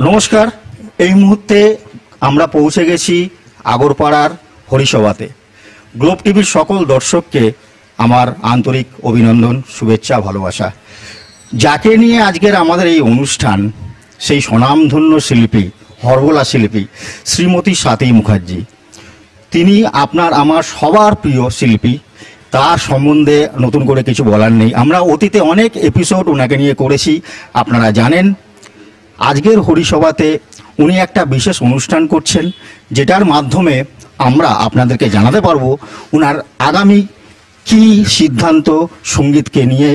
নমস্কার। এই মুহূর্তে আমরা পৌঁছে গেছি আগরপাড়ার হরিসভাতে। গ্লোব টিভির সকল দর্শককে আমার আন্তরিক অভিনন্দন, শুভেচ্ছা, ভালোবাসা। যাকে নিয়ে আজকের আমাদের এই অনুষ্ঠান, সেই স্বনামধন্য শিল্পী, হরবোলা শিল্পী শ্রীমতী স্বাতী মুখার্জি। তিনি আপনার আমার সবার প্রিয় শিল্পী। তার সম্বন্ধে নতুন করে কিছু বলার নেই। আমরা অতীতে অনেক এপিসোড ওনাকে নিয়ে করেছি, আপনারা জানেন। আজকের হরিসভাতে উনি একটা বিশেষ অনুষ্ঠান করছেন, যেটার মাধ্যমে আমরা আপনাদেরকে জানাতে পারবো ওনার আগামী কি সিদ্ধান্ত সঙ্গীতকে নিয়ে,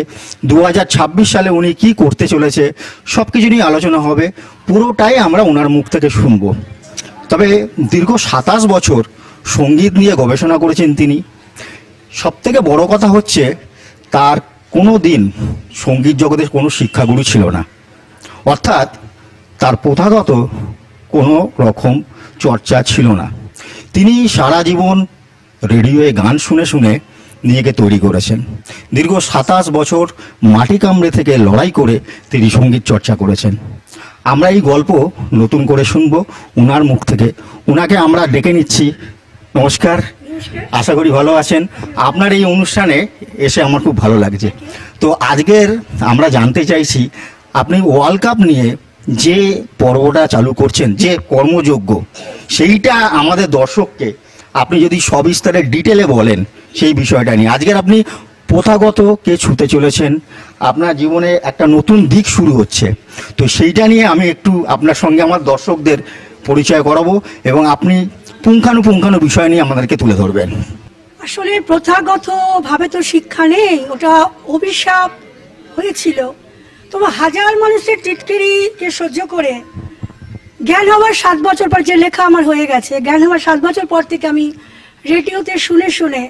2026 সালে উনি কি করতে চলেছে, সব কিছু নিয়ে আলোচনা হবে। পুরোটাই আমরা ওনার মুখ থেকে শুনবো। তবে দীর্ঘ 27 বছর সঙ্গীত নিয়ে গবেষণা করেছেন তিনি। সবথেকে বড় কথা হচ্ছে, তার কোনো দিন সঙ্গীত জগতের কোনো শিক্ষাগুরু ছিল না, অর্থাৎ তার প্রথাগত কোনো রকম চর্চা ছিল না। তিনি সারা জীবন রেডিওয়ে গান শুনে শুনে নিজেকে তৈরি করেছেন। দীর্ঘ 27 বছর মাটি কামড়ে থেকে লড়াই করে তিনি সঙ্গীত চর্চা করেছেন। আমরা এই গল্প নতুন করে শুনবো ওনার মুখ থেকে। ওনাকে আমরা ডেকে নিচ্ছি। নমস্কার, আশা করি ভালো আছেন। আপনার এই অনুষ্ঠানে এসে আমার খুব ভালো লাগছে। তো আজকের আমরা জানতে চাইছি, আপনি ওয়ার্ল্ড কাপ নিয়ে যে পর্বটা চালু করছেন, যে কর্মযজ্ঞ, সেইটা আমাদের দর্শককে আপনি যদি সবিস্তারে ডিটেলে বলেন সেই বিষয়টা নিয়ে। আজকের আপনি প্রথাগতকে ছুতে চলেছেন, আপনার জীবনে একটা নতুন দিক শুরু হচ্ছে। তো সেইটা নিয়ে আমি একটু আপনার সঙ্গে আমার দর্শকদের পরিচয় করাবো এবং আপনি পুঙ্খানুপুঙ্খানু বিষয় নিয়ে আমাদেরকে তুলে ধরবেন। আসলে প্রথাগত ভাবে তো শিক্ষা নেই, ওটা অভিশাপ হয়েছিল। তবে হাজার মানুষের টিটকিরিকে সহ্য করে জ্ঞান হওয়ার 7 বছর পর যে লেখা আমার হয়ে গেছে, জ্ঞান হওয়ার 7 বছর পর থেকে আমি রেডিওতে শুনে শুনে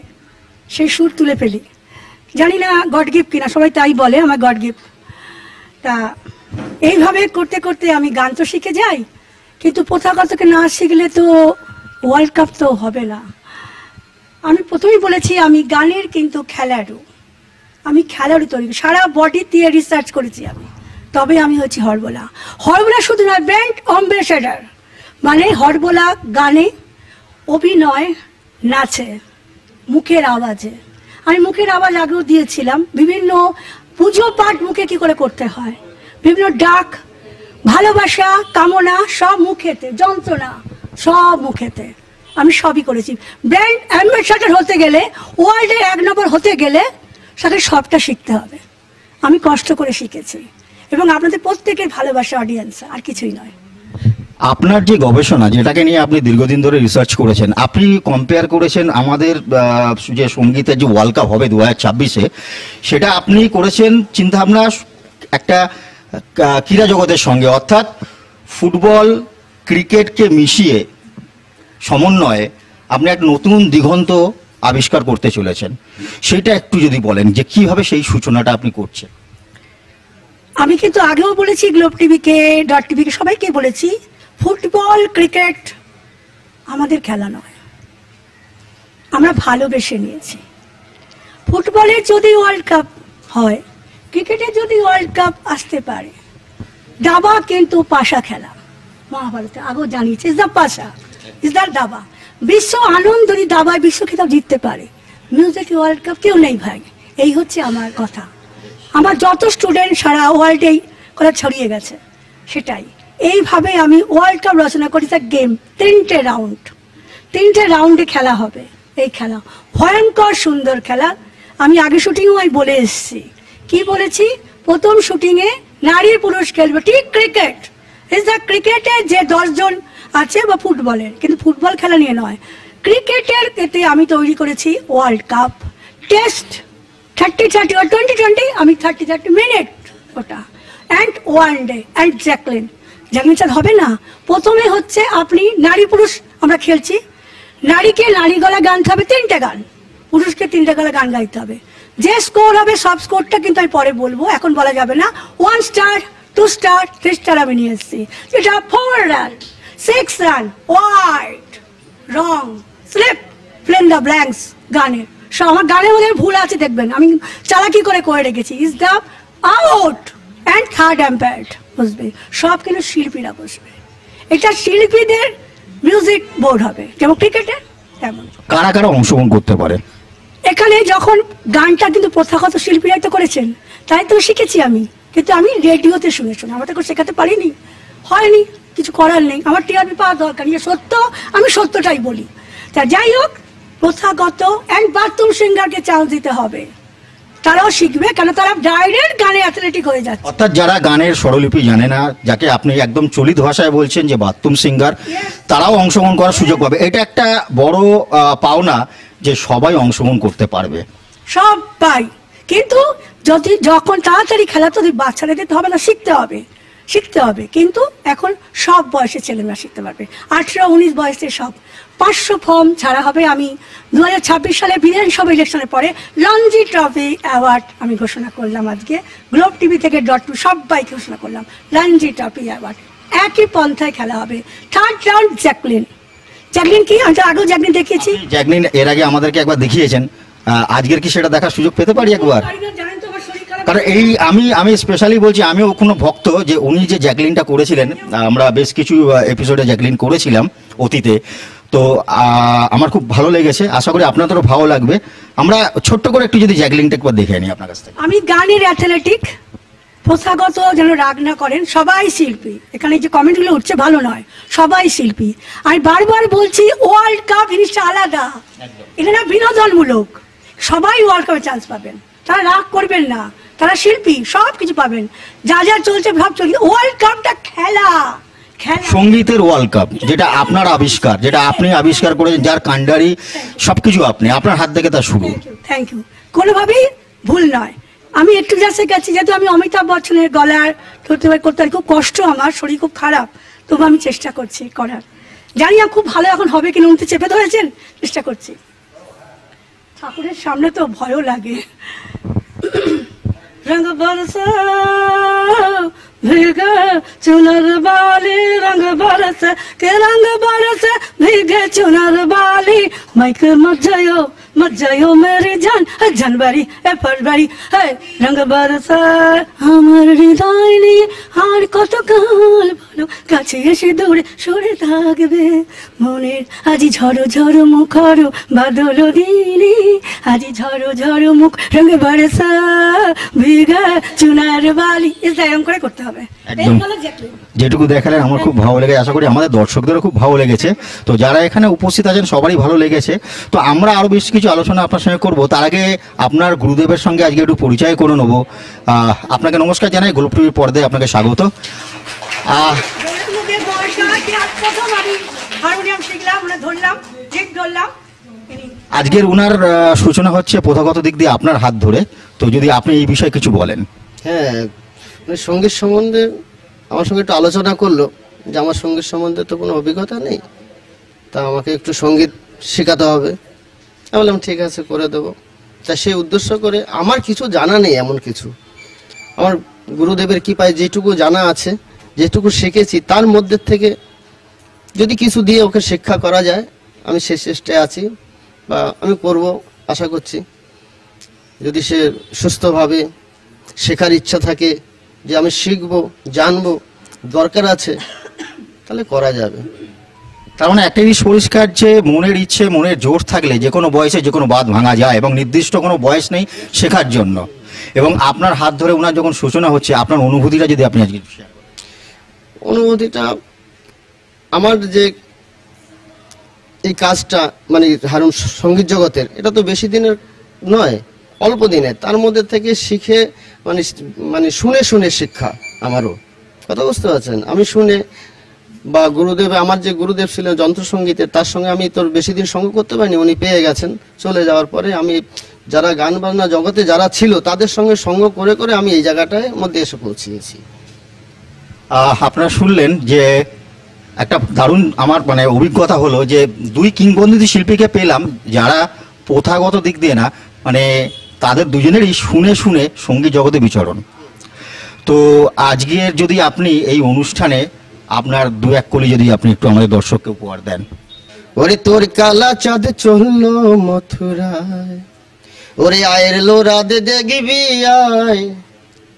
সেই সুর তুলে ফেলি। জানি না গড গিফট কিনা, সবাই তাই বলে আমার গড গিফট। তা এইভাবে করতে করতে আমি গান তো শিখে যাই, কিন্তু প্রথাগতকে না শিখলে তো ওয়ার্ল্ড কাপ তো হবে না। আমি প্রথমেই বলেছি আমি গানের কিন্তু খেলাড়ু, আমি খেলাড়ু তৈরি, সারা বডি দিয়ে রিসার্চ করেছি আমি, তবে আমি হচ্ছি হরবোলা। হরবোলা শুধু নয়, ব্র্যান্ড অ্যাম্বাসেডর, মানে হরবোলা গানে, অভিনয়, নাচে, মুখের আওয়াজে। আমি মুখের আওয়াজ আগেও দিয়েছিলাম, বিভিন্ন পুজো পাঠ মুখে কি করে করতে হয়, বিভিন্ন ডাক, ভালোবাসা, কামনা, সব মুখেতে, যন্ত্রণা সব মুখেতে, আমি সবই করেছি। ব্র্যান্ড অ্যাম্বাসেডর হতে গেলে, ওয়ার্ল্ডে 1 নম্বর হতে গেলে সাথে সবটা শিখতে হবে। আমি কষ্ট করে শিখেছি এবং আপনাদের প্রত্যেকের ভালোবাসা অডিয়েন্স, আর কিছুই নয়। আপনার যে গবেষণা, যেটাকে নিয়ে আপনি দীর্ঘদিন ধরে রিসার্চ করেছেন, আপনি কম্পেয়ার করেছেন আমাদের যে সঙ্গীতের যে ওয়ার্ল্ড কাপ হবে 2026-এ, সেটা আপনি করেছেন চিন্তাভাবনা একটা ক্রীড়া জগতের সঙ্গে, অর্থাৎ ফুটবল ক্রিকেটকে মিশিয়ে সমন্বয়ে আপনি এক নতুন দিগন্ত আবিষ্কার করতে চলেছেন। সেটা একটু যদি বলেন যে কিভাবে সেই সূচনাটা আপনি করছেন। আমি কিন্তু আগেও বলেছি, গ্লোব টিভিকে, ডট টিভিকে, সবাইকে বলেছি, ফুটবল ক্রিকেট আমাদের খেলা নয়, আমরা ভালোবেসে নিয়েছি। ফুটবলের যদি ওয়ার্ল্ড কাপ হয়, ক্রিকেটে যদি ওয়ার্ল্ড কাপ আসতে পারে, দাবা কিন্তু পাশা খেলা, মহাভারতে আগেও জানিয়েছে, is the Pasha, is the দাবা। বিশ্ব আনন্দ যদি দাবায় বিশ্ব খেতাব জিততে পারে, মিউজিক ওয়ার্ল্ড কাপ কেউ নেই ভাই। এই হচ্ছে আমার কথা। আমার যত স্টুডেন্ট সারা ওয়ার্ল্ডেই কথা ছড়িয়ে গেছে, সেটাই। এইভাবে আমি ওয়ার্ল্ড কাপ রচনা করি। তার গেম 3টে রাউন্ড, 3টে রাউন্ডে খেলা হবে। এই খেলা ভয়ঙ্কর সুন্দর খেলা। আমি আগে শুটিংও আমি বলে এসেছি, কি বলেছি, প্রথম শুটিংয়ে নারী পুরুষ খেলবে, ঠিক ক্রিকেট ইজ দ্য ক্রিকেটের যে 10 জন আছে, বা ফুটবলের, কিন্তু ফুটবল খেলা নিয়ে নয়, ক্রিকেটের এতে আমি তৈরি করেছি ওয়ার্ল্ড কাপ। টেস্ট 30-30 or 20-20, আমি 30-30 মিনিট ওটা, অ্যান্ড 1 ডে, অ্যান্ড জ্যাকলিন হবে না। প্রথমে হচ্ছে আপনি নারী পুরুষ আমরা খেলছি, নারীকে নারী গলা গান হবে 3টে গান, পুরুষকে 3টে গলা গান গাইতে হবে। যে স্কোর হবে, সব স্কোরটা কিন্তু আমি পরে বলবো, এখন বলা যাবে না। 1 স্টার, 2 স্টার, 3 স্টার আমি নিয়ে এসেছি। যেটা 4 run, 6 run, wide, wrong, slip, fill the blanks গানের সব। আমার গানের মধ্যে ভুল আছে দেখবেন, আমি চালাকি করে রেখেছি। Is the out, and third empire বসবে, সব কিন্তু শিল্পীরা বসবে। এটা শিল্পীদের মিউজিক বোর্ড হবে, যেমন ক্রিকেটে তেমন। কারা কারা অংশগ্রহণ করতে পারে? এখানে যখন গানটা কিন্তু প্রথাগত শিল্পীরাই তো করেছেন, তাই তো শিখেছি আমি, কিন্তু আমি রেডিওতে শুনেছি, আমার তো শেখাতে পারিনি, হয়নি, কিছু করার নেই, আমার টিআরপি পাওয়া দরকার, ইয়ে সত্য, আমি সত্যটাই বলি। তা যাই হোক, প্রথাগত অ্যান্ড বাথরুম সিঙ্গারকে চান্স দিতে হবে, তারাও শিখবে, কেন তারা ডাইরেক্ট গানে অ্যাথলেটিক হয়ে যাচ্ছে। অর্থাৎ যারা গানের স্বরলিপি জানে না, যাকে আপনি একদম চলিত ভাষায় বলছেন যে বাথরুম সিঙ্গার, তারাও অংশগ্রহণ করার সুযোগ পাবে। এটা একটা বড় পাওনা যে সবাই অংশগ্রহণ করতে পারবে, সবাই। কিন্তু যদি যখন তাড়াতাড়ি খেলা, তো বাচ্চাদের দিতে হবে না, শিখতে হবে, কিন্তু এখন সব বয়সের ছেলেমেয়েরা শিখতে পারবে, 18-19 বয়সের সব। 500 ফর্ম ছাড়া হবে। আমি 2026 সালে বিধানসভা ইলেকশনের পরে রঞ্জি ট্রফি অ্যাওয়ার্ড আমি ঘোষণা করলাম, আজকে গ্লোব টিভি থেকে .2 সবাইকে ঘোষণা করলাম রঞ্জি ট্রফি অ্যাওয়ার্ড। একই পন্থায় খেলা হবে। থার্ড রাউন্ড জ্যাকলিন কি আমি তো আগেও জ্যাকলিন দেখিয়েছি। জ্যাকলিন এর আগে আমাদেরকে একবার দেখিয়েছেন, আজকের কি সেটা দেখার সুযোগ পেতে পারি একবার? কারণ এই আমি স্পেশালি বলছি, আমিও কোনো ভক্ত, যে উনি যে জ্যাকলিনটা করেছিলেন, আমরা বেশ কিছু এপিসোডে জ্যাকলিন করেছিলাম অতীতে, তো আমার খুব ভালো লেগেছে, আশা করি আপনাদেরও ভালো লাগবে। আমরা ছোট্ট করে একটু যদি জ্যাকলিনটা একবার দেখে নিই আপনার কাছ থেকে। আমি গানের অ্যাথলেটিক, প্রথাগত যেন রাগ না করেন, সবাই শিল্পী। এখানে যে কমেন্টগুলো উঠছে ভালো নয়, সবাই শিল্পী। আমি বারবার বলছি, ওয়ার্ল্ড কাপ জিনিসটা আলাদা, এটা না বিনোদনমূলক, সবাই ওয়ার্ল্ড কাপে চান্স পাবেন, তারা রাগ করবেন না, তারা শিল্পী, সব কিছু পাবেন, যা যা চলছে ভাব চলছে। ওয়ার্ল্ড কাপটা খেলা, সঙ্গীতের ওয়ার্ল্ড কাপ, যেটা আপনার আবিষ্কার, যেটা আপনি আবিষ্কার করেছেন, যার কান্ডারি সবকিছু আপনি, আপনার হাত থেকে তা শুরু। থ্যাংক ইউ, কোনোভাবেই ভুল নয়। আমি একটু যা শিখেছি, যেহেতু আমি অমিতাভ বচ্চনের গলার করতে খুব কষ্ট, আমার শরীর খুব খারাপ, তবু আমি চেষ্টা করছি করার। জানি না খুব ভালো এখন হবে কিনা, উনি চেপে ধরেছেন, চেষ্টা করছি। ঠাকুরের সামনে তো ভয়ও লাগে। रंग बरसा भीगे चुनर बाली, रंग बरस के रंग बरस भीगे चुनर बाली, माइक मत जायो मेरी जान, जनवरी ए फरवरी है, रंग बरसा আমার হৃদয় নিয়ে আর কত কাল ভালো কাছে এসে দূরে সরে থাকবে, মনের আজি ঝড়ো ঝড়ো মুখর বাদল দিনে, আজি ঝড়ো ঝড়ো মুখ রঙ বরসা ভিগা চুনার বালি, এরকম করে করতে হবে। একদম যেটুকু দেখালেন আমার খুব ভালো লেগেছে, আশা করি আমাদের দর্শকদেরও খুব ভালো লেগেছে। তো যারা এখানে উপস্থিত আছেন সবারই ভালো লেগেছে। তো আমরা আরো বেশ কিছু আলোচনা আপনার সঙ্গে করবো, তার আগে আপনার গুরুদেবের সঙ্গে আজকে একটু পরিচয় করে নেবো। আপনাকে নমস্কার জানাই, গ্লোব টিভির পর্দায় আপনাকে স্বাগত। আজকের উনার সূচনা হচ্ছে প্রথাগত দিক দিয়ে আপনার হাত ধরে, তো যদি আপনি এই বিষয়ে কিছু বলেন। হ্যাঁ, সঙ্গীত সম্বন্ধে আমার সঙ্গে একটু আলোচনা করলো, যে আমার সঙ্গীত সম্বন্ধে তো কোনো অভিজ্ঞতা নেই, তা আমাকে একটু সঙ্গীত শেখাতে হবে। আমি বললাম ঠিক আছে, করে দেবো। তা সেই উদ্দেশ্য করে, আমার কিছু জানা নেই, এমন কিছু আমার গুরুদেবের কৃপায় যেটুকু জানা আছে, যেটুকু শিখেছি, তার মধ্যে থেকে যদি কিছু দিয়ে ওকে শিক্ষা করা যায়, আমি সে চেষ্টায় আছি, বা আমি করব, আশা করছি। যদি সে সুস্থভাবে শেখার ইচ্ছা থাকে, যে আমি শিখবো, জানবো, দরকার আছে, তাহলে করা যাবে। তার মানে একটা জিনিস পরিষ্কার, যে মনের ইচ্ছে, মনের জোর থাকলে যে কোনো বয়সে যে কোনো বাঁধ ভাঙা যায়, এবং নির্দিষ্ট কোনো বয়স নেই শেখার জন্য। এবং আপনার হাত ধরে ওনার যখন সূচনা হচ্ছে, আপনার অনুভূতিটা যদি আপনি আজকে শেয়ার করেন। অনুভূতিটা, আমার যে এই কাজটা, মানে হারুন সঙ্গীত জগতের, এটা তো বেশি দিনের নয়, অল্প দিনের, তার মধ্যে থেকে শিখে, মানে শুনে শুনে শিক্ষা আমারও, কথা বুঝতে পারছেন। আমি শুনে, বা গুরুদেব, আমার যে গুরুদেব ছিলেন যন্ত্রসঙ্গীতের, তার সঙ্গে আমি তোর বেশি দিন সঙ্গ করতে পারিনি, উনি পেয়ে গেছেন চলে যাওয়ার পরে। আমি যারা গান বাজনা জগতে যারা ছিল, তাদের সঙ্গে সঙ্গ করে করে আমি এই জায়গাটায় মধ্যে এসে পৌঁছিয়েছি। আপনারা শুনলেন যে একটা দারুণ আমার মানে অভিজ্ঞতা হলো, যে দুই কিংবদন্তি শিল্পীকে পেলাম, যারা প্রথাগত দিক দিয়ে না, মানে তাদের দুজনেরই শুনে শুনে সঙ্গীত জগতে বিচরণ। তো আজকের যদি আপনি এই অনুষ্ঠানে আপনার দু এক কলি যদি আপনি একটু আমাদের দর্শককে উপহার দেন। ওরে তোর কালা চাঁদ চললো মথুরায়, ওরে আয়ের লো রাধে দেখবি আয়,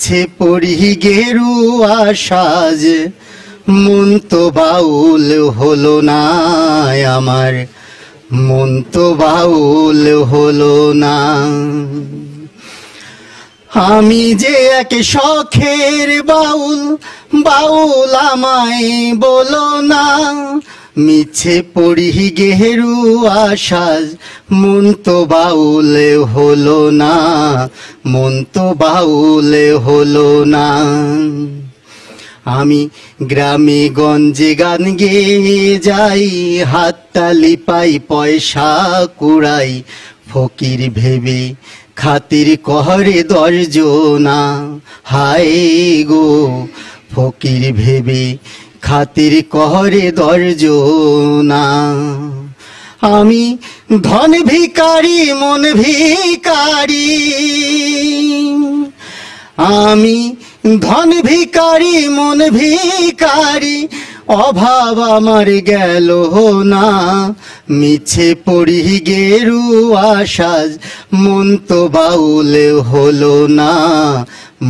মিছে পড়ি গেরুয়া সাজ, মন তো বাউল হলো না আমার, মন তো বাউল হলো না। আমি যে এক শখের বাউল, বাউল আমায় বলো না, মিছে পড়ি গেরুয়া সাজ, মন তো বাউল হলো না, মন তো বাউল হলো না। আমি গ্রামে গঞ্জে গান গেয়ে যাই, হাততালি পাই পয়সা কুড়াই, ফকির ভেবে খাতির করে দর্জনা, হায় গো ফকির ভেবে খাতির করে দর্জনা। আমি ধন ভিখারি মন ভিখারি, আমি ধন ভিখারি মন ভিখারি, অভাব আমার গেল না, মিছে পড়ি গেরুয়া সাজ, মন তো বাউল হলো না,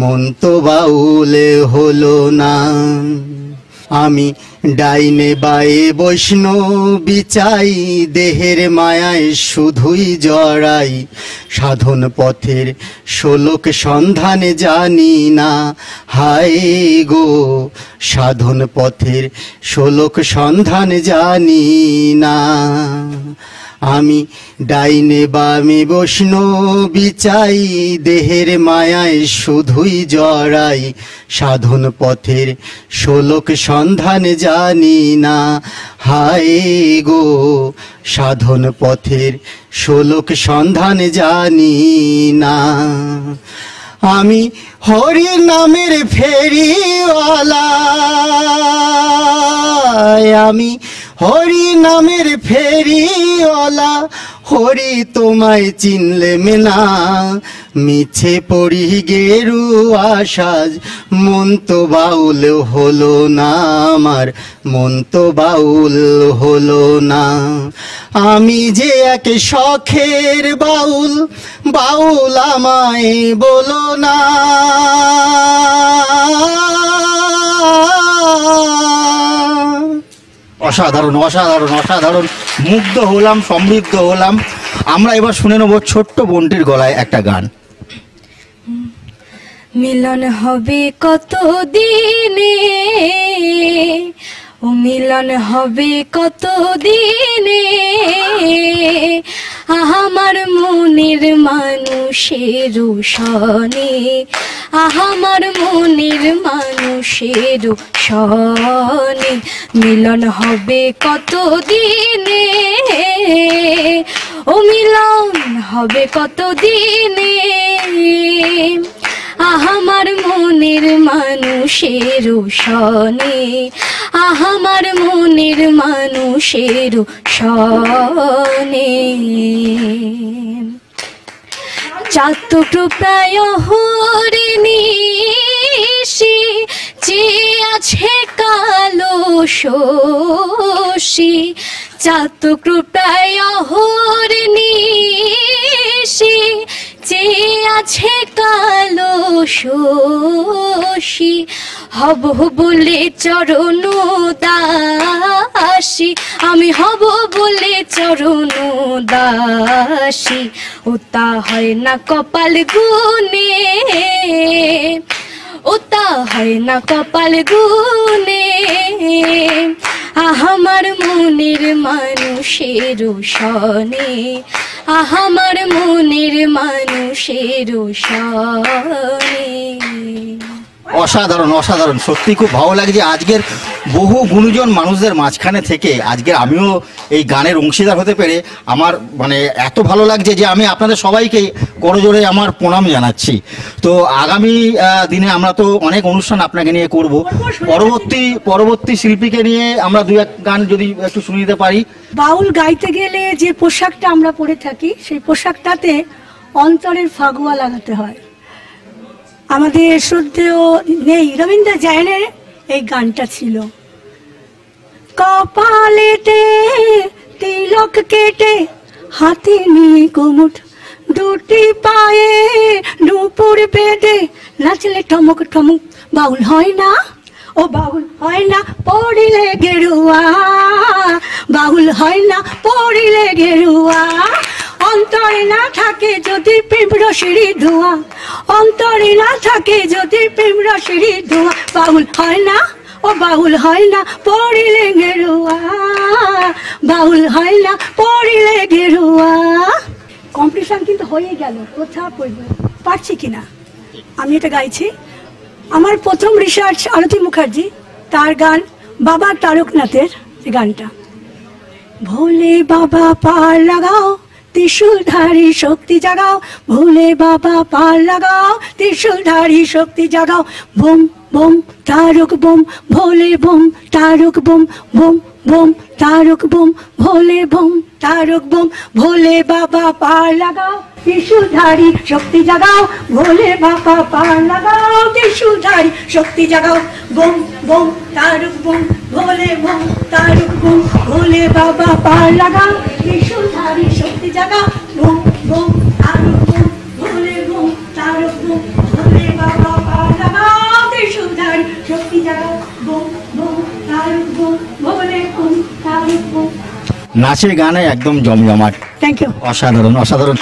মন তো বাউল হলো না। আমি ডাইনে বায়ে বৈষ্ণবী চাই, দেহের মায়ায় শুধুই জড়াই, সাধন পথের শোলক সন্ধানে জানি না, হায় গো সাধন পথের শোলক সন্ধান জানি না। আমি ডাইনে বামে বৈষ্ণবী চাই, দেহের মায়ায় শুধুই জড়াই, সাধন পথের শোলক সন্ধান জানি না, হায় গো সাধন পথের শোলক সন্ধান জানি না। আমি হরি নামের ফেরিওয়ালা, আমি হরি নামের ফেরিওয়ালা, হরি তোমায় চিনলে না, মিছে পড়ি গেরুয়া সাজ, মন তো বাউল হলো না আমার, মন তো বাউল হলো না। আমি যে এক শখের বাউল, বাউল আমায় বলো না। অসাধারণ অসাধারণ অসাধারণ, মুগ্ধ হলাম, সমৃদ্ধ হলাম। আমরা এবার শুনে নেব ছোট্ট বোনটির গলায় একটা গান। মিলন হবে কত দিনে, ও মিলন হবে কত দিনে, আমার মনের মানুষের সনে, আমার মনের মানুষের সনে, মিলন হবে কত দিনে, ও মিলন হবে কত দিনে, আমার মনের মানুষের সনে, আমার মনের মানুষের সনে। চাতক প্রায় হরিণীষি, যে আছে কালো শশী, চাতক প্রায় হরিণীষি, যে আছে কালো শশী, হব বলে চরণ দাসী, আমি হব বলে চরণ দাসী, ওতা হয় না কপাল গুনে, ওতা হয় না কপাল গুনে, আমার মনের মানুষের সনে, আমার মনের মানুষের সনে। অসাধারণ অসাধারণ, সত্যি খুব ভালো লাগছে। আজকের বহু গুণীজন মানুষদের মাঝখানে থেকে আজকে আমিও এই গানের অংশীদার হতে পেরে আমার মানে এত ভালো লাগছে যে আমি আপনাদের সবাইকে করজোড়ে আমার প্রণাম জানাচ্ছি। তো আগামী দিনে আমরা তো অনেক অনুষ্ঠান আপনাকে নিয়ে করব, পরবর্তী শিল্পীকে নিয়ে আমরা দু এক গান যদি একটু শুনে দিতে পারি। বাউল গাইতে গেলে যে পোশাকটা আমরা পরে থাকি, সেই পোশাকটাতে অন্তরের ফাগুয়া লাগাতে হয়। আমাদের শ্রদ্ধেয় নেই রবীন্দ্র জয়নের এই গানটা ছিল, কপালেতে তিলক কেটে হাতে নিয়ে কুমুট দুটি পায়ে নুপুর বেঁধে নাচলে ঠমক ঠমক বাউল হয় না, ও বাউল হয় না পড়িলে গেরুয়া, বাউল হয় না পড়িলে গেরুয়া। অন্তরে না থাকে যদি প্রেম রসেরই ধোঁয়া, অন্তরে না থাকে যদি প্রেম রসেরই ধোঁয়া, বাউল হয় না, ও বাউল হয় না পড়িলে গেরুয়া, বাউল হয় না পড়িলে গেরুয়া। কম্পিটিশন কিন্তু হয়ে গেল, কোথাও পড়বো পারছি কিনা আমি এটা গাইছি। আমার প্রথম রিসার্চ আরতি মুখার্জি, তার গান বাবা তারকনাথের যে গানটা, ভোলে বাবা পার লাগাও ত্রিশূলধারী শক্তি জাগাও, ভোলে বাবা পার লাগাও ত্রিশূলধারী শক্তি জাগাও, বোম বোম তারক বোম ভোলে বোম তারক বোম, বোম বোম তারক বোম ভোলে বোম তারক বোম, ভোলে বাবা পার লাগাও ত্রিশূলধারী শক্তি জাগাও, ভোলে বাবা পার লাগাও ত্রিশূলধারী শক্তি জাগাও, বোম বোম তারক বোম ভোলে বোম তারক বোম, ভোলে বাবা পার লাগাও ত্রিশূলধারী শক্তি জাগাও, বোম বোম তারক বোম ভোলে বোম তারক বোম, ভোলে বাবা পার লাগাও ত্রিশূলধারী শক্তি জাগাও, বোম বোম তারক বোম ভোলে বোম তারক বোম। নাচে গানে একদম জমজমাট, থ্যাংক ইউ। অসাধারণ অসাধারণ।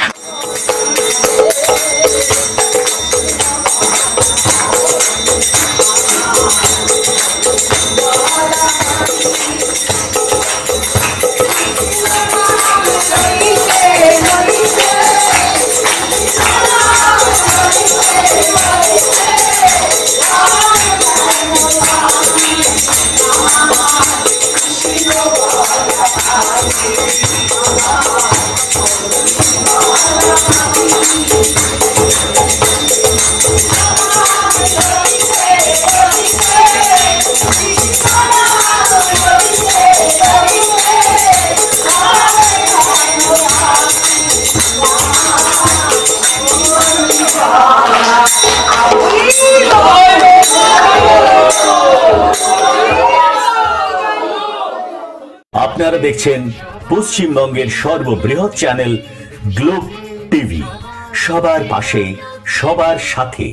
আপনারা দেখছেন পশ্চিমবঙ্গের সর্ববৃহৎ চ্যানেল গ্লোব টিভি, সবার পাশে সবার সাথে।